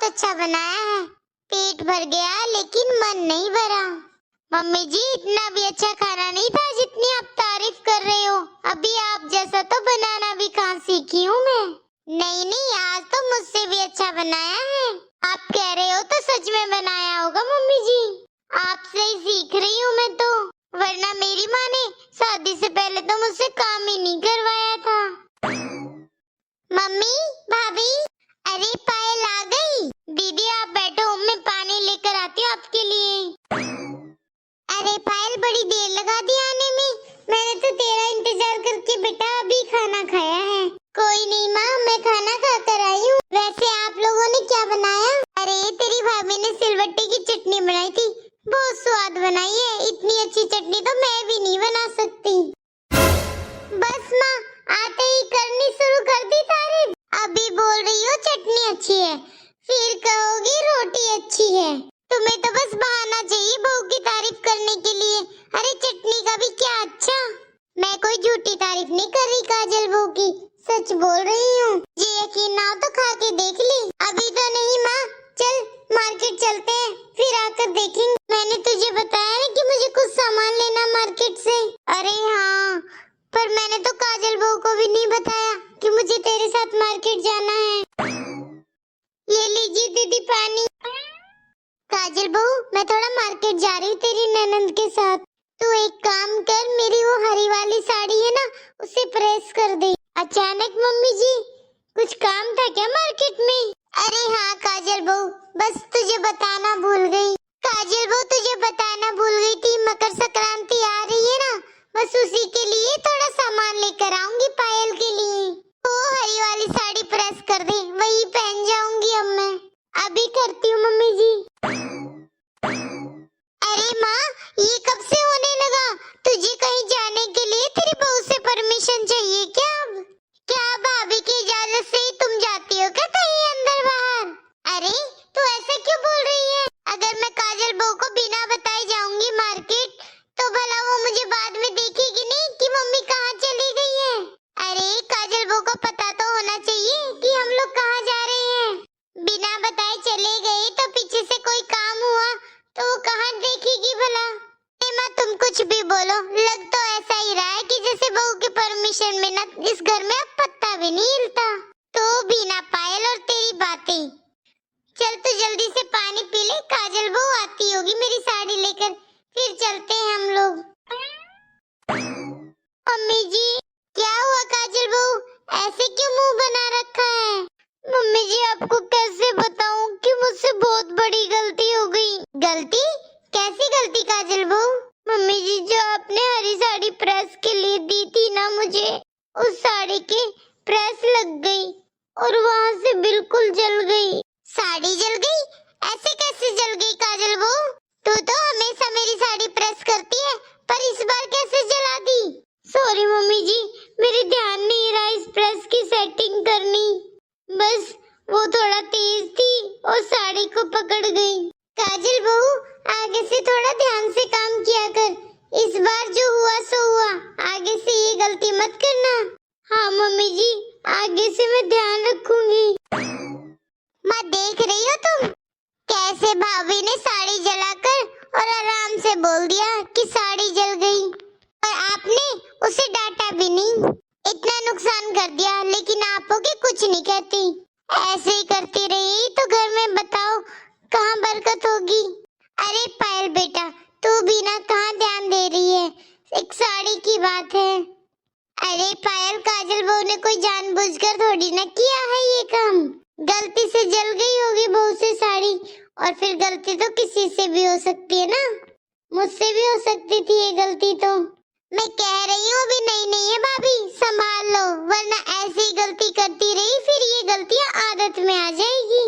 बहुत अच्छा बनाया है। पेट भर गया लेकिन मन नहीं भरा। मम्मी जी इतना भी अच्छा खाना नहीं था जितनी आप तारीफ कर रहे हो। अभी आप जैसा तो बनाना भी कहाँ सीखी हूँ मैं। नहीं नहीं, आज तो मुझसे भी अच्छा बनाया है। आप कह रहे हो तो सच में बनाया होगा मम्मी जी। आपसे ही सीख रही हूँ मैं तो, वरना मेरी माँ ने शादी से पहले तो मुझसे काम ही नहीं करवाया था। मम्मी, भाभी, अरे पायल आ गई। दीदी आप बैठो, मैं पानी लेकर आती हूँ आपके लिए। अरे पायल बड़ी देर लगा दी आने में। मैंने तो तेरा इंतजार करके बेटा अभी खाना खाया है। कोई नहीं माँ, मैं खाना खा कर आई हूँ। वैसे आप लोगों ने क्या बनाया? अरे तेरी भाभी ने सिलवट्टे की चटनी बनाई थी, बहुत स्वाद बनाई है। इतनी अच्छी चटनी तो मैं भी नहीं बना सकती। बस माँ, आते ही करनी शुरू कर दी तारीफ। अभी बोल रही हो चटनी अच्छी है, फिर कहोगी रोटी अच्छी है। तुम्हें तो बस बहाना चाहिए बहू की तारीफ करने के लिए। अरे चटनी का भी क्या अच्छा। मैं कोई झूठी तारीफ नहीं कर रही काजल बहू की, सच बोल रही हूँ। ये यकीन ना हो तो खा के देख ली। अभी तो नहीं माँ, चल मार्केट चलते हैं, फिर आकर देखेंगे। मैंने तुझे बताया ना कि मुझे कुछ सामान लेना मार्केट से। अरे हाँ, पर मैंने तो काजल बहू को भी नहीं बताया कि मुझे तेरे साथ मार्केट जाना है। ये लीजिए दीदी पानी। काजल बहू, मैं थोड़ा मार्केट जा रही हूँ तेरी ननंद के साथ। तू एक काम कर, मेरी वो हरी वाली साड़ी है ना, उसे प्रेस कर दे। अचानक मम्मी जी, कुछ काम था क्या मार्केट में? अरे हाँ काजल बहू, बस तुझे बताना भूल गई। काजल बहू तुझे बताना भूल गई थी, मकर संक्रांति आ रही है ना, बस उसी के लिए थोड़ा सामान लेकर आऊंगी पायल के लिए। वो हरी वाली साड़ी प्रेस कर दे, वही पहन जाऊंगी अब मैं। अभी करती हूँ मम्मी जी। अरे माँ, ये कब से होने लगा? तुझे कहीं जाने के लिए तेरी बहू से परमिशन चाहिए क्या? अब क्या भाभी की इजाजत से ही तुम जाती हो क्या कहीं अंदर बाहर? अरे तू ऐसे क्यों बोल रही है? अगर मैं काजल बहू को बिना बताए जाऊंगी मार्केट, तो भला वो मुझे बाद में देखेगी नहीं कि मम्मी कहाँ चली गई है? अरे काजल बहू को पता तो होना चाहिए कि हम लोग कहाँ जा रहे हैं। बिना बताए चले गए तो पीछे से कोई काम हुआ तो वो कहाँ देखेगी भला? माँ तुम कुछ भी बोलो, लग तो ऐसा ही रहा है कि जैसे बहू की परमिशन में ना इस घर में अब पत्ता भी नहीं हिलता। तो बिना पायल और तेरी बातें। चल तू जल्दी से पानी पी ले, काजल बहू आती होगी मेरी साड़ी लेकर, फिर चलते हैं हम लोग। मम्मी जी, क्या हुआ काजल बहू, ऐसे क्यों मुंह बना रखा है? मम्मी जी आपको कैसे बताऊं कि मुझसे बहुत बड़ी गलती हो गई। गलती? कैसी गलती काजल बहू? मम्मी जी, जो आपने हरी साड़ी प्रेस के लिए दी थी ना मुझे, उस साड़ी के प्रेस लग गई और वहाँ से बिल्कुल जल गई। साड़ी जल गई? ऐसे कैसे जल गई काजल बहू? तू तो हमेशा मेरी साड़ी प्रेस करती है, पर इस बार कैसे जला दी? सॉरी मम्मी जी, मेरे ध्यान नहीं रहा इस प्रेस की सेटिंग करनी। बस वो थोड़ा तेज थी और साड़ी को पकड़ गई। काजल बहू, आगे से थोड़ा ध्यान से काम किया कर। इस बार जो हुआ सो हुआ, आगे से ये गलती मत करना। हाँ मम्मी जी, आगे से मैं ध्यान रखूंगी। माँ देख रही हो तुम, कैसे भाभी ने साड़ी जलाकर और आराम से बोल दिया कि साड़ी जल गई, और आपने उसे डांटा भी नहीं। इतना नुकसान कर दिया लेकिन आप होके कुछ नहीं कहती। ऐसे ही करती रही तो घर में बताओ कहाँ बरकत होगी। अरे पायल बेटा, तू भी ना कहाँ ध्यान दे रही है, एक साड़ी की बात है। अरे पायल, काजल बहू ने कोई जानबूझकर थोड़ी ना किया है ये काम। गलती से जल गई होगी बहू से साड़ी, और फिर गलती तो किसी से भी हो सकती है ना, मुझसे भी हो सकती थी ये गलती। तो मैं कह रही हूँ अभी नहीं है भाभी, संभाल लो, वरना ऐसी गलती करती रही फिर ये गलतियाँ आदत में आ जाएगी।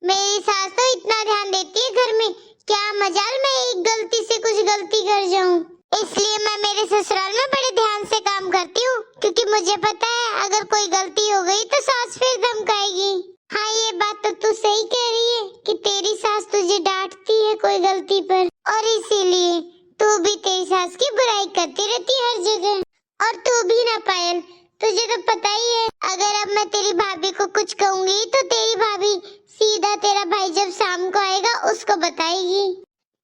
मेरी सास तो इतना ध्यान देती है घर में, क्या मजाल मैं एक गलती से कुछ गलती कर जाऊँ। इसलिए मैं मेरे ससुराल में बड़े ध्यान से काम करती हूँ, क्योंकि मुझे पता है अगर कोई गलती हो गई तो सास फिर धमकाएगी। हाँ ये बात तो तू सही कह रही है कि तेरी सास तुझे डांटती है कोई गलती पर, और इसीलिए तू भी तेरी सास की बुराई करती रहती है हर जगह। और तू भी ना पायल, तुझे तो पता ही है अगर अब मैं तेरी भाभी को कुछ कहूँगी तो तेरी भाभी सीधा तेरा भाई जब शाम को आएगा उसको बताएगी,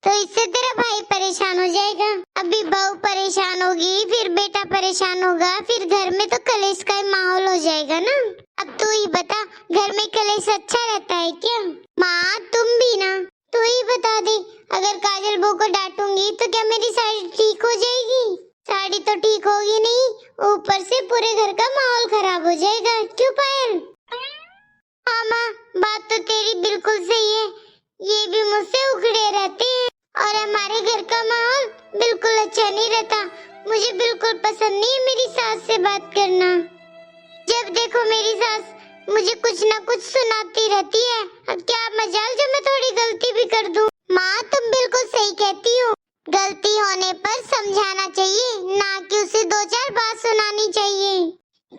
तो इससे तेरा भाई परेशान हो जाएगा। अभी बहू परेशान होगी, फिर बेटा परेशान होगा, फिर घर में तो कलेश का ही माहौल हो जाएगा ना। अब तू ही बता, घर में कलेश अच्छा रहता है क्या? माँ तुम भी ना, तू ही बता दे, अगर काजल बहू को डांटूंगी तो क्या मेरी साड़ी ठीक हो जाएगी? साड़ी तो ठीक होगी नहीं, ऊपर से पूरे घर का माहौल खराब हो जाएगा। क्यों पायल? हाँ माँ, बात तो तेरी बिल्कुल सही है, ये भी मुझसे उखड़े रहते हैं और हमारे घर का माहौल बिल्कुल अच्छा नहीं रहता। मुझे बिल्कुल पसंद नहीं है मेरी सास से बात करना। जब देखो मेरी सास मुझे कुछ ना कुछ सुनाती रहती है। अब क्या मजाल जब मैं थोड़ी गलती भी कर दूं। माँ तुम बिल्कुल सही कहती हो, गलती होने पर समझाना चाहिए, ना कि उसे दो चार बात सुनानी चाहिए।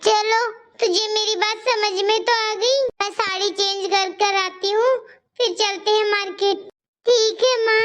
चलो, तुझे मेरी बात समझ में तो आ गई। मैं साड़ी चेंज कर आती हूँ, फिर चलते हैं मार्केट। ठीक है माँ।